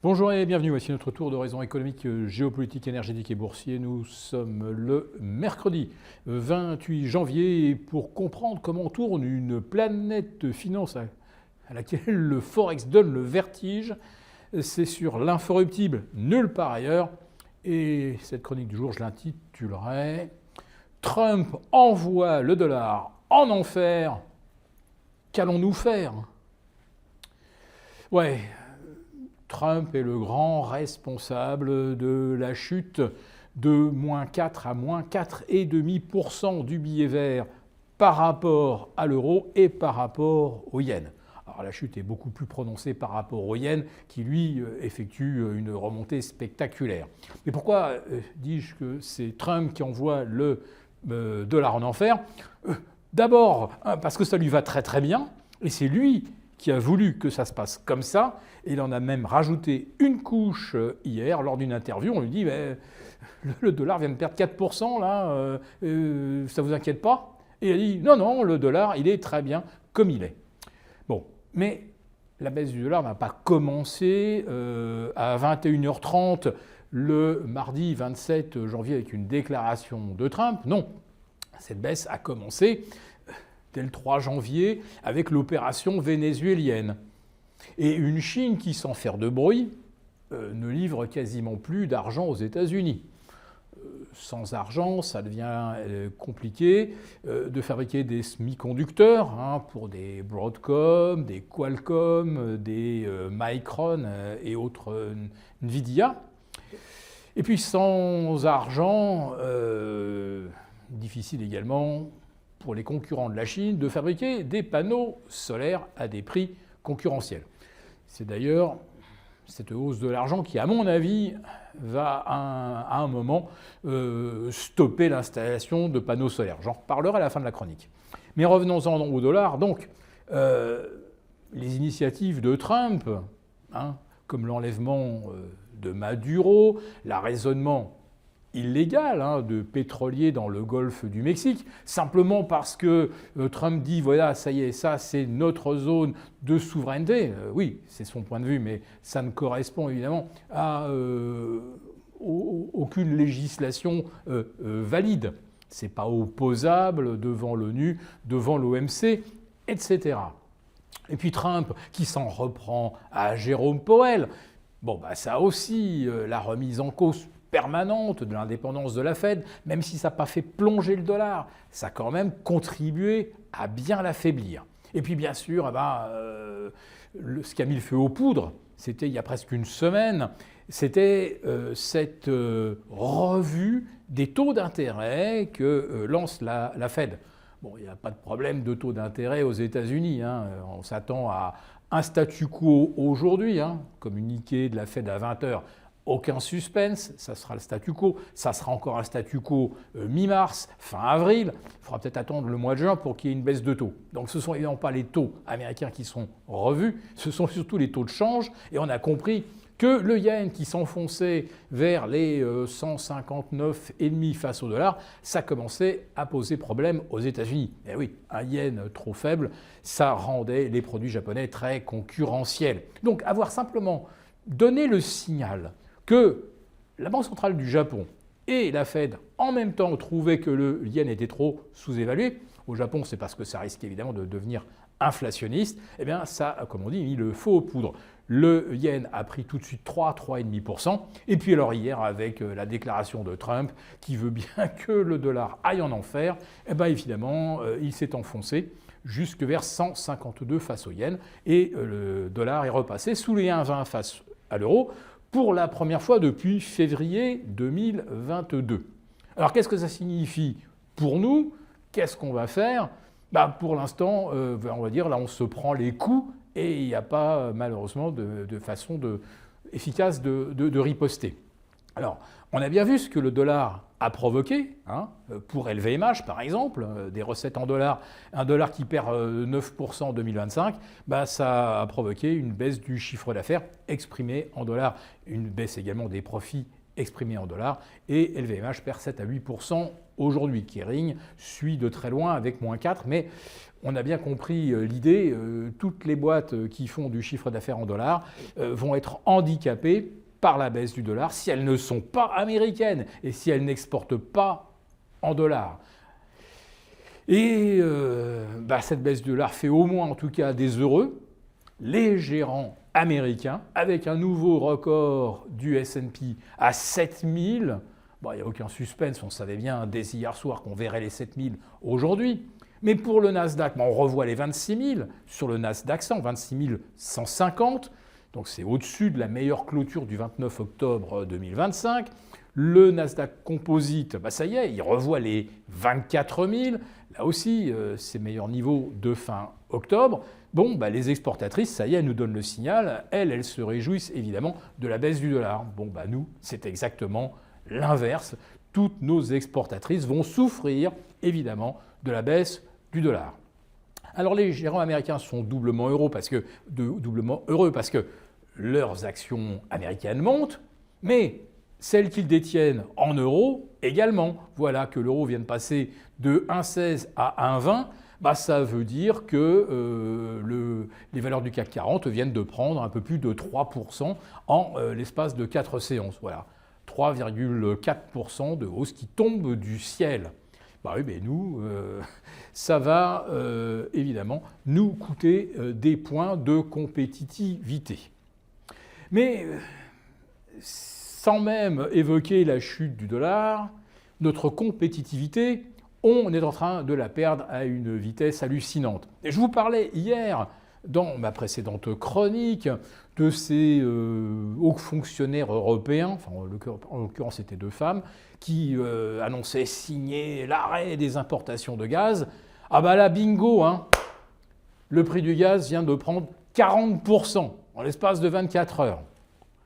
Bonjour et bienvenue, voici notre tour d'horizon économique, géopolitique, énergétique et boursier. Nous sommes le mercredi 28 janvier et pour comprendre comment tourne une planète finance à laquelle le Forex donne le vertige, c'est sur l'incorruptible nulle part ailleurs. Et cette chronique du jour, je l'intitulerai « Trump envoie le dollar en enfer, qu'allons-nous faire ?» Ouais. Trump est le grand responsable de la chute de -4 à -4,5% du billet vert par rapport à l'euro et par rapport au yen. Alors la chute est beaucoup plus prononcée par rapport au yen qui, lui, effectue une remontée spectaculaire. Mais pourquoi dis-je que c'est Trump qui envoie le dollar en enfer ? D'abord, parce que ça lui va très très bien, et c'est lui qui a voulu que ça se passe comme ça. Et il en a même rajouté une couche hier lors d'une interview. On lui dit le dollar vient de perdre 4% là, ça vous inquiète pas ? Et il a dit non, le dollar il est très bien comme il est. Bon, mais la baisse du dollar n'a pas commencé à 21h30 le mardi 27 janvier avec une déclaration de Trump. Non, cette baisse a commencé dès le 3 janvier avec l'opération vénézuélienne. Et une Chine qui, sans faire de bruit, ne livre quasiment plus d'argent aux États-Unis. Sans argent, ça devient compliqué de fabriquer des semi-conducteurs pour des Broadcom, des Qualcomm, des Micron et autres Nvidia. Et puis sans argent, difficile également pour les concurrents de la Chine de fabriquer des panneaux solaires à des prix concurrentiels. C'est d'ailleurs cette hausse de l'argent qui, à mon avis, va à un moment stopper l'installation de panneaux solaires. J'en reparlerai à la fin de la chronique. Mais revenons-en au dollar. Donc, les initiatives de Trump, comme l'enlèvement de Maduro, l'arraisonnement illégal de pétroliers dans le golfe du Mexique, simplement parce que Trump dit voilà, ça y est, ça c'est notre zone de souveraineté. Oui, c'est son point de vue, mais ça ne correspond évidemment à aucune législation valide. C'est pas opposable devant l'ONU, devant l'OMC, etc. Et puis Trump qui s'en reprend à Jérôme Powell, ça aussi, la remise en cause permanente de l'indépendance de la Fed, même si ça n'a pas fait plonger le dollar, ça a quand même contribué à bien l'affaiblir. Et puis bien sûr, ce qui a mis le feu aux poudres, c'était il y a presque une semaine, c'était cette revue des taux d'intérêt que lance la Fed. Bon, il n'y a pas de problème de taux d'intérêt aux États-Unis. On s'attend à un statu quo aujourd'hui, communiqué de la Fed à 20h. Aucun suspense, ça sera le statu quo, ça sera encore un statu quo mi-mars, fin avril. Il faudra peut-être attendre le mois de juin pour qu'il y ait une baisse de taux. Donc ce ne sont évidemment pas les taux américains qui sont revus, ce sont surtout les taux de change. Et on a compris que le yen qui s'enfonçait vers les 159,5 face au dollar, ça commençait à poser problème aux États-Unis. Et oui, un yen trop faible, ça rendait les produits japonais très concurrentiels. Donc avoir simplement donné le signal que la Banque centrale du Japon et la Fed en même temps trouvaient que le yen était trop sous-évalué. Au Japon, c'est parce que ça risquait évidemment de devenir inflationniste. Eh bien, ça, comme on dit, mis le feu aux poudres. Le yen a pris tout de suite 3,5%. Et puis alors hier, avec la déclaration de Trump qui veut bien que le dollar aille en enfer, eh bien évidemment, il s'est enfoncé jusque vers 152 face au yen. Et le dollar est repassé sous les 1,20 face à l'euro pour la première fois depuis février 2022. Alors qu'est-ce que ça signifie pour nous ? Qu'est-ce qu'on va faire ? Pour l'instant, on va dire, là on se prend les coups et il n'y a pas malheureusement de façon efficace de riposter. Alors, on a bien vu ce que le dollar a provoqué, pour LVMH par exemple, des recettes en dollars, un dollar qui perd 9% en 2025, ça a provoqué une baisse du chiffre d'affaires exprimé en dollars, une baisse également des profits exprimés en dollars, et LVMH perd 7 à 8% aujourd'hui. Kering suit de très loin avec -4, mais on a bien compris l'idée. Toutes les boîtes qui font du chiffre d'affaires en dollars vont être handicapées par la baisse du dollar si elles ne sont pas américaines et si elles n'exportent pas en dollars. Et cette baisse du dollar fait au moins en tout cas des heureux. Les gérants américains, avec un nouveau record du S&P à 7000, il n'y a aucun suspense, on savait bien dès hier soir qu'on verrait les 7000 aujourd'hui. Mais pour le Nasdaq, on revoit les 26 000 sur le Nasdaq 100, 26 150. Donc c'est au-dessus de la meilleure clôture du 29 octobre 2025. Le Nasdaq Composite, ça y est, il revoit les 24 000. Là aussi, c'est meilleurs niveaux de fin octobre. Les exportatrices, ça y est, elles nous donnent le signal. Elles se réjouissent évidemment de la baisse du dollar. Nous, c'est exactement l'inverse. Toutes nos exportatrices vont souffrir évidemment de la baisse du dollar. Alors les gérants américains sont doublement heureux parce que leurs actions américaines montent, mais celles qu'ils détiennent en euros également. Voilà que l'euro vient de passer de 1,16 à 1,20. Ça veut dire que les valeurs du CAC 40 viennent de prendre un peu plus de 3% en l'espace de 4 séances. Voilà, 3,4% de hausse qui tombe du ciel. Nous, ça va évidemment nous coûter des points de compétitivité. Mais sans même évoquer la chute du dollar, notre compétitivité, on est en train de la perdre à une vitesse hallucinante. Et je vous parlais hier, dans ma précédente chronique, de ces hauts fonctionnaires européens, en l'occurrence c'était 2 femmes, qui annonçaient signer l'arrêt des importations de gaz. Là, bingo, le prix du gaz vient de prendre 40% en l'espace de 24 heures.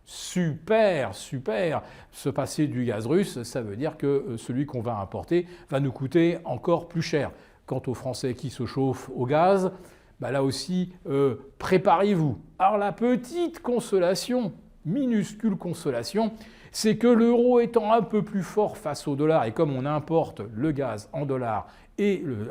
Super, super. Se passer du gaz russe, ça veut dire que celui qu'on va importer va nous coûter encore plus cher. Quant aux Français qui se chauffent au gaz, là aussi, préparez-vous. Alors la petite consolation, minuscule consolation, c'est que l'euro étant un peu plus fort face au dollar, et comme on importe le gaz en dollars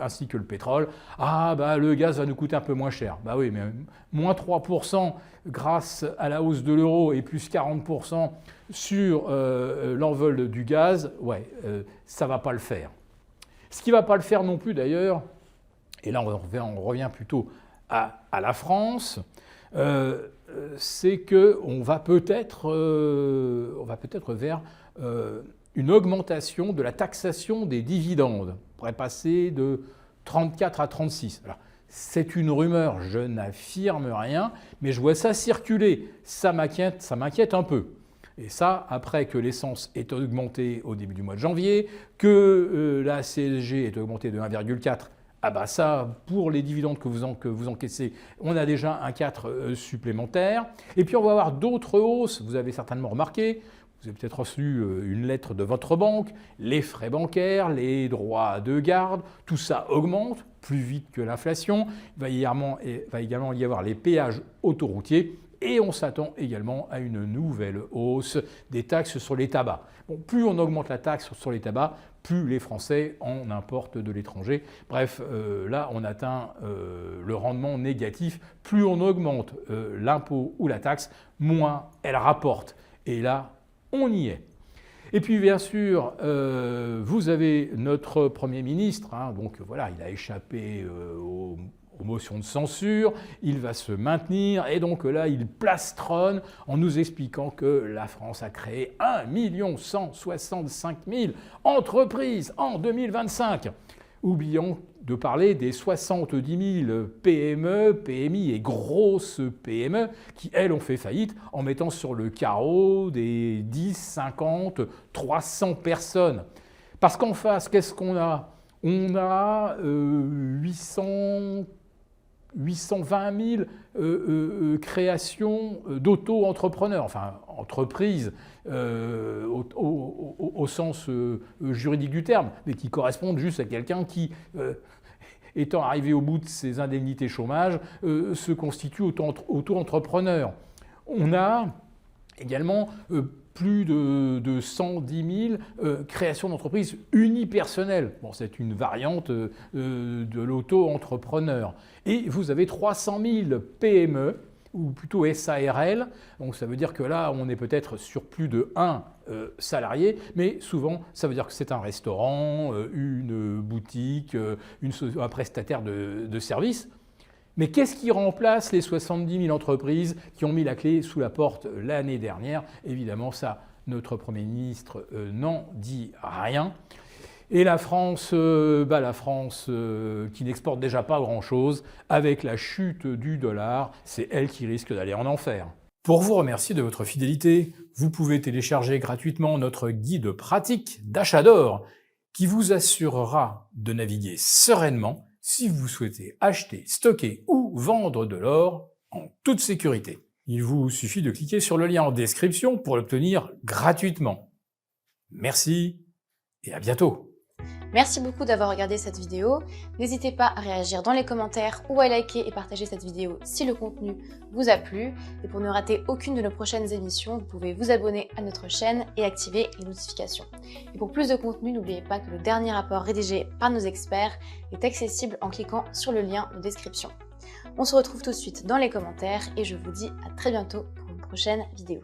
ainsi que le pétrole, le gaz va nous coûter un peu moins cher. Oui, mais moins 3% grâce à la hausse de l'euro et plus 40% sur l'envol du gaz, ça ne va pas le faire. Ce qui ne va pas le faire non plus d'ailleurs, et là on revient plutôt à la France, c'est qu'on va peut-être vers une augmentation de la taxation des dividendes. On pourrait passer de 34 à 36. Alors, c'est une rumeur, je n'affirme rien, mais je vois ça circuler. Ça m'inquiète un peu. Et ça, après que l'essence ait augmenté au début du mois de janvier, que la CSG ait augmenté de 1,4, ça, pour les dividendes que vous encaissez, on a déjà un 4 supplémentaire. Et puis on va avoir d'autres hausses, vous avez certainement remarqué, vous avez peut-être reçu une lettre de votre banque, les frais bancaires, les droits de garde, tout ça augmente plus vite que l'inflation. Il va également y avoir les péages autoroutiers et on s'attend également à une nouvelle hausse des taxes sur les tabacs. Plus on augmente la taxe sur les tabacs, plus les Français en importent de l'étranger. Bref, là on atteint le rendement négatif. Plus on augmente l'impôt ou la taxe, moins elle rapporte. Et là, on y est. Et puis bien sûr, vous avez notre Premier ministre, il a échappé aux motions de censure, il va se maintenir et donc là il plastronne en nous expliquant que la France a créé 1 165 000 entreprises en 2025. Oublions de parler des 70 000 PME, PMI et grosses PME qui, elles, ont fait faillite en mettant sur le carreau des 10, 50, 300 personnes. Parce qu'en face, qu'est-ce qu'on a ? On a 820 000 créations d'auto-entrepreneurs, entreprises au sens juridique du terme, mais qui correspondent juste à quelqu'un qui, étant arrivé au bout de ses indemnités chômage, se constitue auto-entrepreneur. On a Également, plus de 110 000 créations d'entreprises unipersonnelles. Bon, c'est une variante de l'auto-entrepreneur. Et vous avez 300 000 PME, ou plutôt SARL. Donc ça veut dire que là, on est peut-être sur plus de 1 salarié, mais souvent, ça veut dire que c'est un restaurant, une boutique, un prestataire de services. Mais qu'est-ce qui remplace les 70 000 entreprises qui ont mis la clé sous la porte l'année dernière? Évidemment, ça, notre Premier ministre n'en dit rien. Et la France, qui n'exporte déjà pas grand-chose, avec la chute du dollar, c'est elle qui risque d'aller en enfer. Pour vous remercier de votre fidélité, vous pouvez télécharger gratuitement notre guide pratique d'achat d'or qui vous assurera de naviguer sereinement si vous souhaitez acheter, stocker ou vendre de l'or en toute sécurité. Il vous suffit de cliquer sur le lien en description pour l'obtenir gratuitement. Merci et à bientôt. Merci beaucoup d'avoir regardé cette vidéo. N'hésitez pas à réagir dans les commentaires ou à liker et partager cette vidéo si le contenu vous a plu. Et pour ne rater aucune de nos prochaines émissions, vous pouvez vous abonner à notre chaîne et activer les notifications. Et pour plus de contenu, n'oubliez pas que le dernier rapport rédigé par nos experts est accessible en cliquant sur le lien de description. On se retrouve tout de suite dans les commentaires et je vous dis à très bientôt pour une prochaine vidéo.